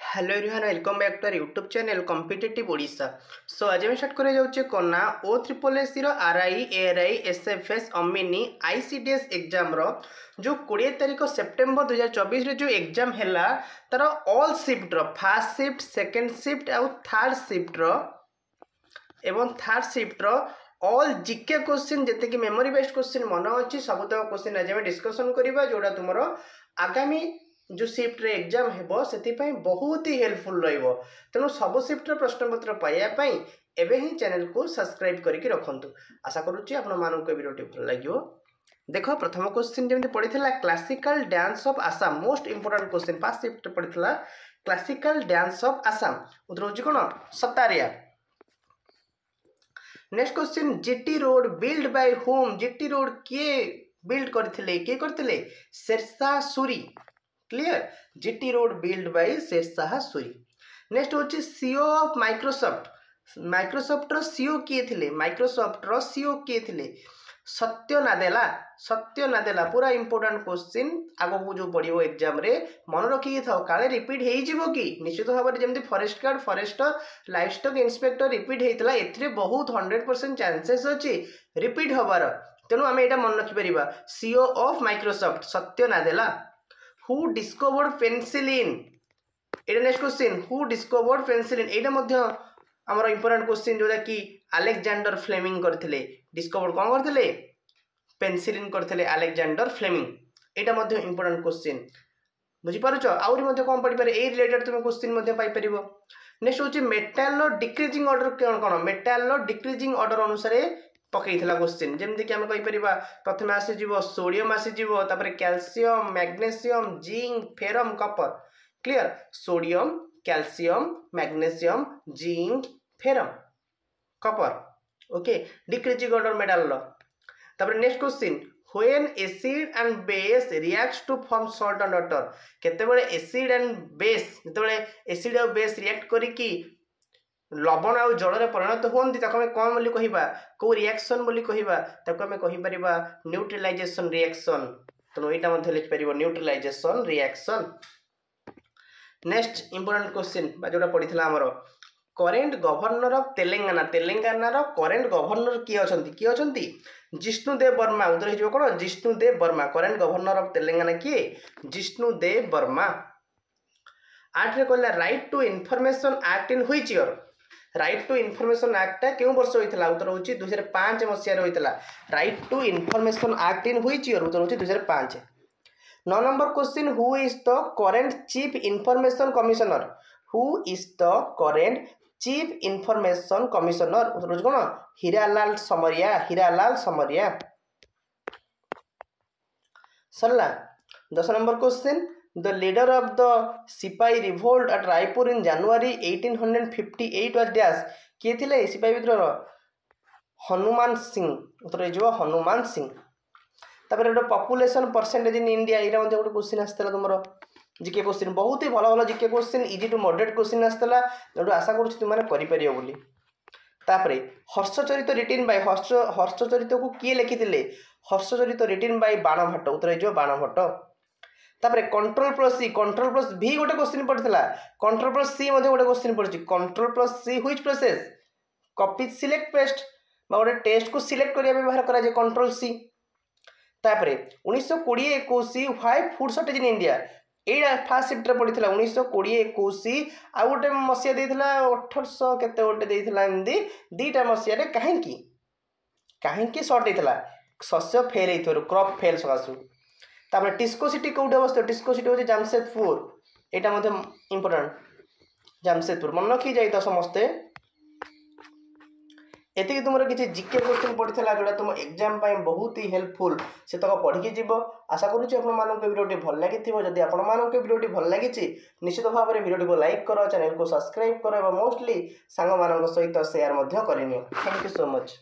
Hello everyone welcome back to our YouTube channel competitive Odisha. So आज मैं start कर जाऊँ कना O triple S RI ARI SFS अमिनी आईसीडीएस एग्जाम रो जो 20 तारीख सेप्टेम्बर 2024 जो एग्जाम है तार ऑल शिफ्ट रो फर्स्ट शिफ्ट सेकेंड शिफ्ट आउ थर्ड शिफ्ट रो एवं थर्ड शिफ्ट रो ऑल जीके क्वेश्चन जिते कि मेमोरी बेस्ड क्वेश्चन मन अच्छी सबुतक क्वेश्चन आज डिस्कसन करवा जोड़ा तुम आगामी जो शिफ्ट रे एग्जाम हेबो सेतिपई बहुत ही हेल्पफुल रहिबो। तेणु सब शिफ्ट रे प्रश्न पत्र पाइया पई एबे ही चैनल को सब्सक्राइब करके रखंतु। आशा करूची आपण मानको वीडियोटी भल लागियो। देखो प्रथम क्वेश्चन जेमति पडिथिला classical dance of Assam most important question पास शिफ्ट पडिथिला क्लासिकल डांस ऑफ आसाम उत्तर होची कोन Sattriya. Next question GT road build by whom GT road के बिल्ड करथिले Sher Shah Suri clear GT road build by Sher Shah Suri. Next होची सीईओ ऑफ माइक्रोसॉफ्ट रो सीईओ किए थिले माइक्रोसॉफ्ट रो सीईओ किए थिले सत्य नादेला पूरा इंपोर्टेंट क्वेश्चन आगो को जो पड़िबो एग्जाम रे मन रखी थाओ काले रिपीट हेई जिवो कि निश्चित भाव में जेमति forest guard forester livestock inspector repeat हेइतला एथरे बहुत 100% चांसेस अछि रिपीट होबार। तेनु आमे एटा मन रखि परिबा सीईओ ऑफ माइक्रोसॉफ्ट सत्य Nadella. Who discovered penicillin Etah next question who discovered penicillin एटा मध्य हमर इंपोर्टेंट क्वेश्चन जोटा कि अलेक्जेंडर फ्लेमिंग करथिले डिस्कवर कोन करथिले पेनिसिलिन करथिले अलेक्जेंडर फ्लेमिंग एटा मध्य इंपोर्टेंट क्वेश्चन बुझी पारुछ। आउरी मध्य कोन पढि पारे ए रिलेटेड तुम क्वेश्चन मध्य पाई परिबो। नेक्स्ट होची मेटाल डिक्रीजिंग ऑर्डर कोन मेटाल डिक्रीजिंग ऑर्डर अनुसार पकईला क्वेश्चन जमती कि आम कहीपर प्रथम आसीज सोडियम आसीज calcium magnesium zinc ferrum copper clear sodium calcium magnesium zinc ferrum copper okay decreasing order metal next question when acid and base reacts to form salt and water केतेबेले एसिड एंड बेस जेतेबेले acid और base react करिकी लवण आउ जल में परिणत होती कौन बोली कहवा कौ रिएक्शन बोली कहवा कहीपर न्यूट्रलाइजेशन रिएक्शन तेणु यहाँ लिखिपर neutralization reaction. Next important question जोटा पड़ता आमर current governor of Telangana current governor किए अच्छा जिष्णुदेव वर्मा उत्तर हो कौन Jishnu Dev Varma current governor of Telangana किए जिष्णुदेव वर्मा। 8 कहला right to information act in which year right to information act क्यों वर्ष होता उत्तर हो 2005 मसीह होता right to information act in which year उत्तर हो 2005। 9 नंबर क्वेश्चन who is the current chief information commissioner who is the current chief information commissioner उत्तर हो कौन हीरालाल समरिया सरला। 10 number question The leader of the Sipai revolt at Raipur in January 1858 was dash किए थिले सिपाही विद्रोह हनुमान सिंह उत्तर हो हनुमान सिंह। तापर एटा पॉपुलेशन परसेंटेज इन इंडिया एटा मध्ये गोटे क्वेश्चन आस्तेला तुमरो जीके क्वेश्चन बहुत ही भल GK question easy to moderate question आस्तेला जोटो आशा करूछि तुम माने करि परियो बोली। तापरे हर्षचरित रिटन बाय हर्षचरित को किए लिखिथिले हर्षचरित रिटन बाय बाणभट्ट उत्तर हो बाणभट्ट। तापर कंट्रोल प्लस भी गोटे क्वेश्चन पड़ता कंट्रोल प्लस सी गोटे क्वेश्चन पड़ी control plus C which process copy select paste गोटे टेस्ट को सिलेक्ट करने व्यवहार करा कंट्रोल सी। तापर 1920-21 why food shortage in India एटा फास्ट शिफ्ट रे पड़ता 1920-21 आ गोटे मसीहा देइथिला 1800 केते गोटे देइथिला एमदी दीटा मसीहा रे काहेकि शॉर्ट देइथिला शस्य फेल हेइथोर क्रॉप फेल सकासु। तापर टिस्को सिटी कौटे अवस्थित टिस्को सिटी हो जामशेदपुर एटा मध्ये इंपोर्टेंट जामशेदपुर मन रखी जाई तो समस्ते एति तुम किसी जीके क्वेश्चन पड़ता जोड़ा तुम एग्जाम बहुत ही हेल्पफुल से तक पढ़ी जीव। आशा करुँच वीडियो भल लगी जदि आपको वीडियो भल लगी निश्चित भाव में वीडियो को लाइक कर चैनल को सब्सक्राइब कर मोस्टली सांग मान सहित सेयार करनी। Thank you so much.